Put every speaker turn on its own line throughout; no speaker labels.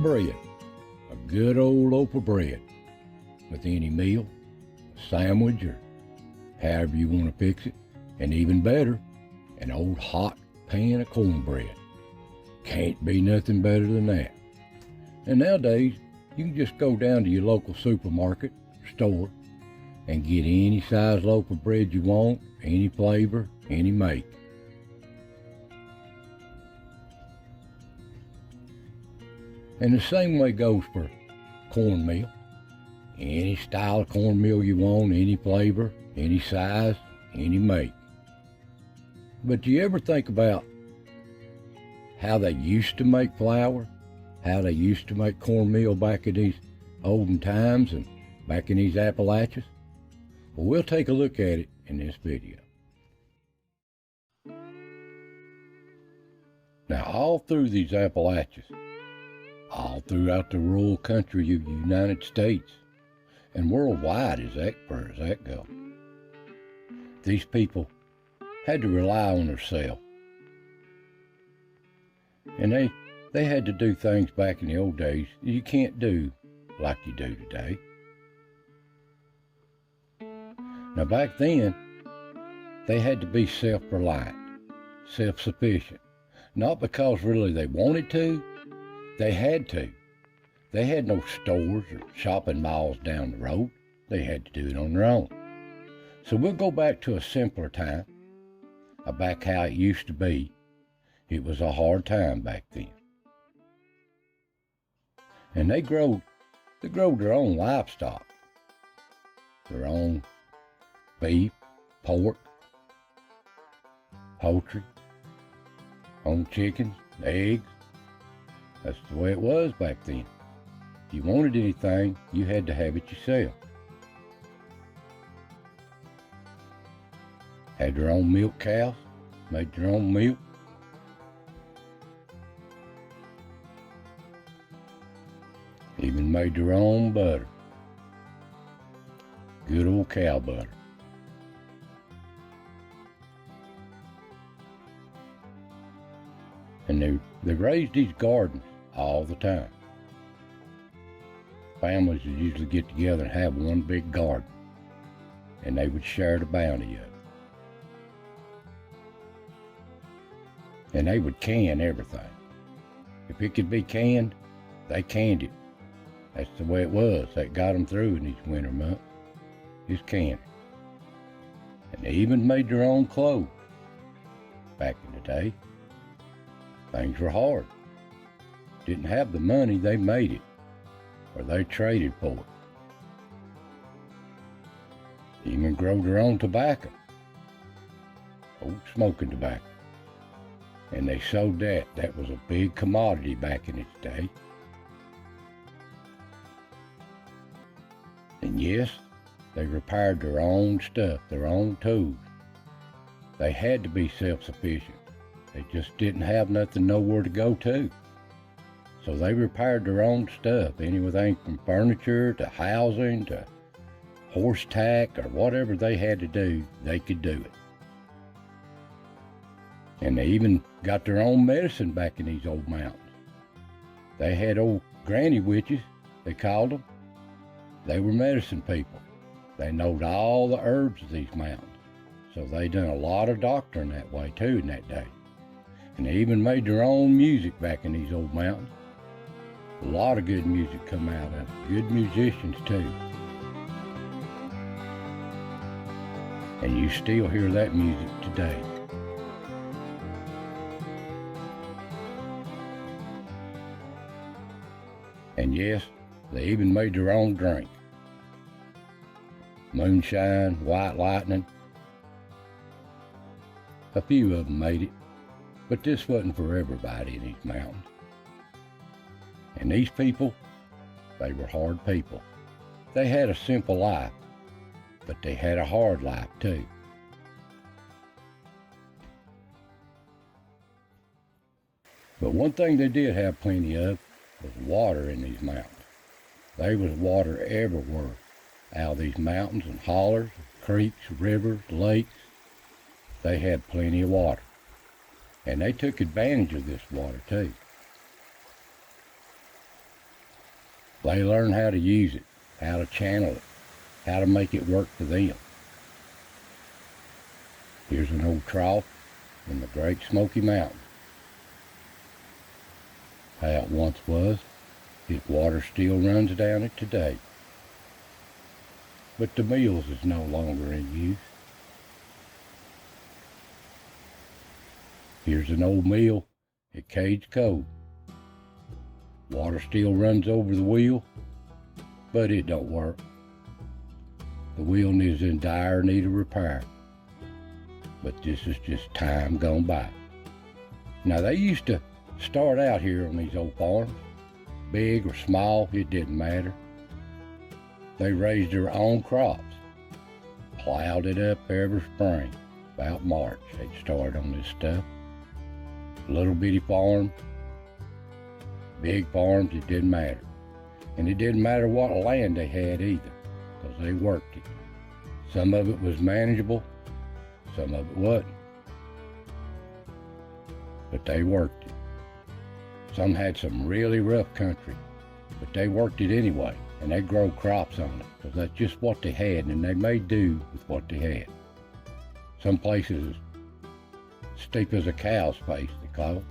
bread, a good old loaf of bread, with any meal, a sandwich, or however you want to fix it, and even better, an old hot pan of cornbread. Can't be nothing better than that. And nowadays, you can just go down to your local supermarket or store and get any size loaf of bread you want, any flavor, any make. And the same way goes for cornmeal. Any style of cornmeal you want, any flavor, any size, any make. But do you ever think about how they used to make flour? How they used to make cornmeal back in these olden times and back in these Appalachians? Well, we'll take a look at it in this video. Now, all through these Appalachians, all throughout the rural country of the United States, and worldwide as far as that goes, these people had to rely on themselves. And they had to do things back in the old days you can't do like you do today. Now back then, they had to be self-reliant, self-sufficient. Not because really they wanted to, they had to. They had no stores or shopping malls down the road. They had to do it on their own. So we'll go back to a simpler time, back how it used to be. It was a hard time back then. And they growed their own livestock, their own beef, pork, poultry, own chickens, eggs. That's the way it was back then. If you wanted anything, you had to have it yourself. Had their own milk cows, made their own milk. Even made their own butter. Good old cow butter. And they raised these gardens all the time. Families would usually get together and have one big garden, and they would share the bounty of it. And they would can everything. If it could be canned, they canned it. That's the way it was. That got them through in these winter months. Just canning. And they even made their own clothes. Back in the day, things were hard. Didn't have the money, they made it. Or they traded for it. Even grow their own tobacco. Old smoking tobacco. And they sold that. That was a big commodity back in its day. And yes, they repaired their own stuff, their own tools. They had to be self-sufficient. They just didn't have nothing nowhere to go to. So they repaired their own stuff, anything from furniture to housing to horse tack or whatever they had to do, they could do it. And they even got their own medicine back in these old mountains. They had old granny witches, they called them. They were medicine people. They knowed all the herbs of these mountains. So they done a lot of doctoring that way too in that day. And they even made their own music back in these old mountains. A lot of good music come out of it. Good musicians too. And you still hear that music today. And yes, they even made their own drink. Moonshine, white lightning. A few of them made it, but this wasn't for everybody in these mountains. And these people, they were hard people. They had a simple life, but they had a hard life too. But one thing they did have plenty of was water in these mountains. There was water everywhere, out of these mountains and hollers, creeks, rivers, lakes. They had plenty of water. And they took advantage of this water too. They learn how to use it, how to channel it, how to make it work for them. Here's an old trough in the Great Smoky Mountains. How it once was, its water still runs down it today. But the mills is no longer in use. Here's an old mill at Cage Cove. Water still runs over the wheel, but it don't work. The wheel is in dire need of repair. But this is just time gone by. Now they used to start out here on these old farms, big or small, it didn't matter. They raised their own crops, plowed it up every spring. About March, they'd start on this stuff. Little bitty farm, big farms, it didn't matter. And it didn't matter what land they had either, because they worked it. Some of it was manageable, some of it wasn't. But they worked it. Some had some really rough country, but they worked it anyway, and they grow crops on it, because that's just what they had, and they made do with what they had. Some places as steep as a cow's face, they call it.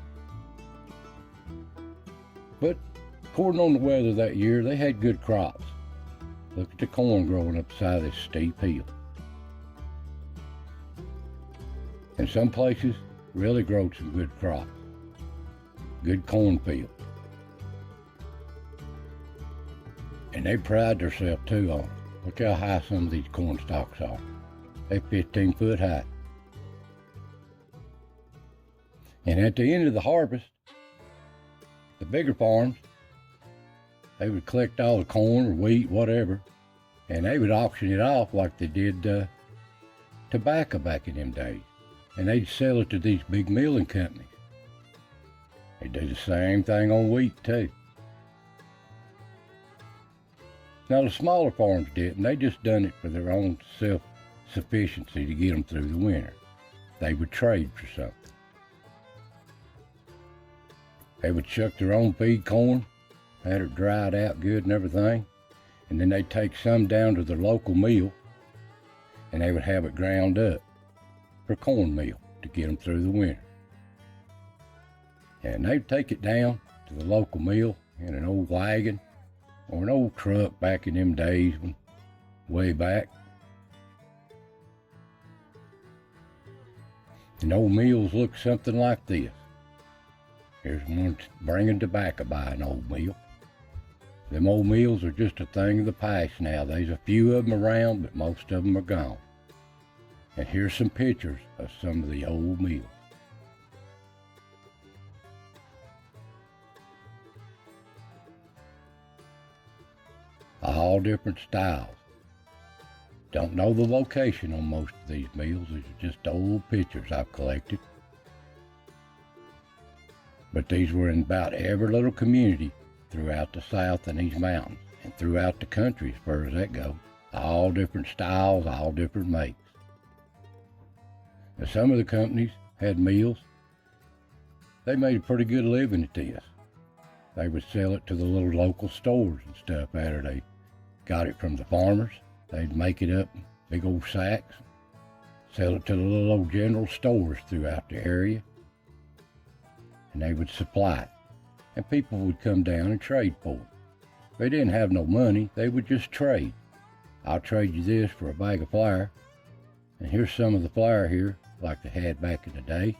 But according on the weather that year, they had good crops. Look at the corn growing up the side of this steep hill. And some places really growed some good crops. Good cornfield. And they pride themselves too on it. Look how high some of these corn stalks are. They're 15 foot high. And at the end of the harvest, the bigger farms, they would collect all the corn or wheat, whatever, and they would auction it off like they did tobacco back in them days. And they'd sell it to these big milling companies. They do the same thing on wheat too. Now the smaller farms didn't. They just done it for their own self-sufficiency to get them through the winter. They would trade for something. They would chuck their own feed corn, had it dried out good and everything, and then they'd take some down to their local mill, and they would have it ground up for cornmeal to get them through the winter. And they'd take it down to the local mill in an old wagon or an old truck back in them days, way back. And old mills looked something like this. Here's one bringing tobacco by an old mill. Them old mills are just a thing of the past now. There's a few of them around, but most of them are gone. And here's some pictures of some of the old mills. All different styles. Don't know the location on most of these mills. These are just old pictures I've collected. But these were in about every little community throughout the South and these mountains, and throughout the country as far as that goes. All different styles, all different makes. Now, some of the companies had mills. They made a pretty good living at this. They would sell it to the little local stores and stuff after they got it from the farmers. They'd make it up in big old sacks, sell it to the little old general stores throughout the area, and they would supply it. And people would come down and trade for it. They didn't have no money, they would just trade. I'll trade you this for a bag of flour. And here's some of the flour here, like they had back in the day.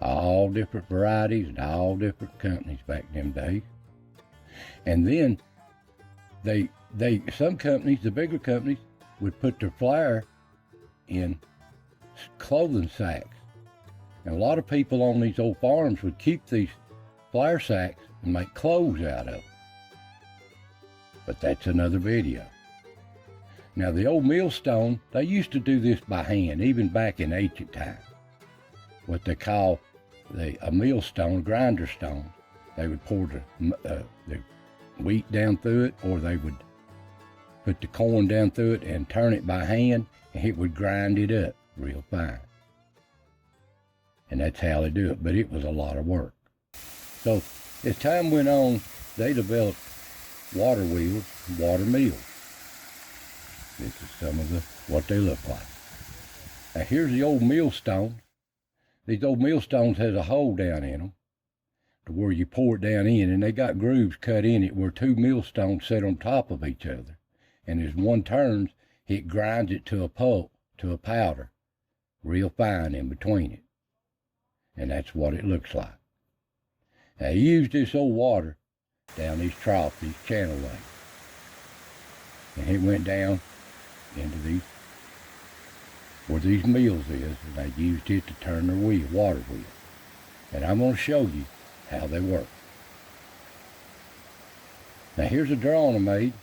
All different varieties and all different companies back in them days. And then some companies, the bigger companies, would put their flour in clothing sacks. And a lot of people on these old farms would keep these flour sacks and make clothes out of them. But that's another video. Now the old millstone, they used to do this by hand, even back in ancient times. What they call a millstone, grinder stone. They would pour the wheat down through it, or they would put the corn down through it and turn it by hand, and it would grind it up real fine. And that's how they do it, but it was a lot of work. So As time went on, they developed water wheels and water mills. This is some of what they look like. Now here's the old millstones. These old millstones has a hole down in them to where you pour it down in, and they got grooves cut in it where two millstones sit on top of each other. And as one turns, it grinds it to a pulp, to a powder, real fine in between it. And that's what it looks like. Now, he used this old water down these troughs, these channel lakes. And it went down into these, where these mills is, and they used it to turn their wheel, water wheel. And I'm going to show you how they work. Now, here's a drawing I made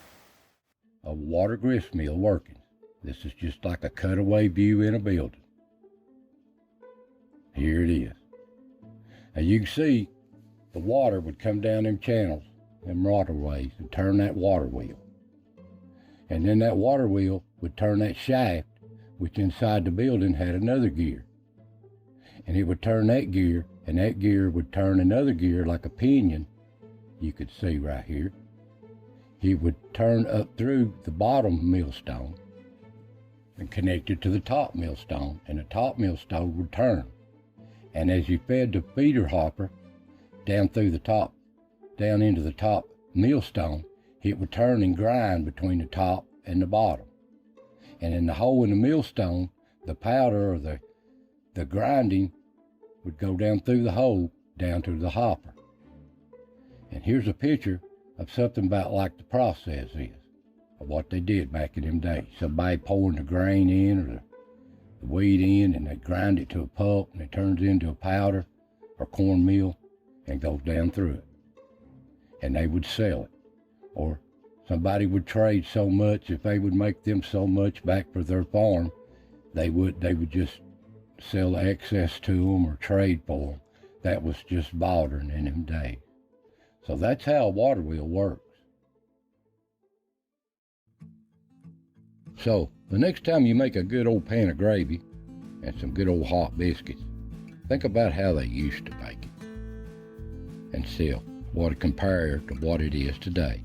of a water grist mill working. This is just like a cutaway view in a building. Here it is. Now, you can see the water would come down them channels, them waterways, and turn that water wheel. And then that water wheel would turn that shaft, which inside the building had another gear. And it would turn that gear, and that gear would turn another gear like a pinion, you could see right here. It would turn up through the bottom millstone and connect it to the top millstone, and the top millstone would turn. And as you fed the feeder hopper down through the top, down into the top millstone, it would turn and grind between the top and the bottom. And in the hole in the millstone, the powder or the grinding would go down through the hole down to the hopper. And here's a picture of something about like the process is, of what they did back in them days. Somebody pouring the grain in or the wheat in, and they grind it to a pulp, and it turns into a powder or cornmeal and goes down through it. And they would sell it. Or somebody would trade so much, if they would make them so much back for their farm, they would just sell excess to them or trade for them. That was just bartering in them days. So that's how a water wheel works. So the next time you make a good old pan of gravy and some good old hot biscuits, think about how they used to make it and see what it compared to what it is today.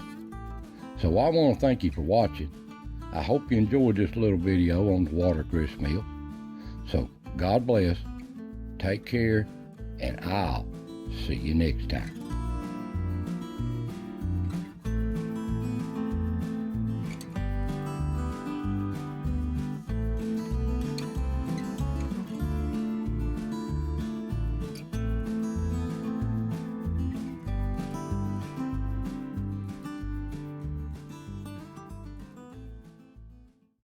So I want to thank you for watching. I hope you enjoyed this little video on the water grist mill. So God bless, take care, and I'll see you next time.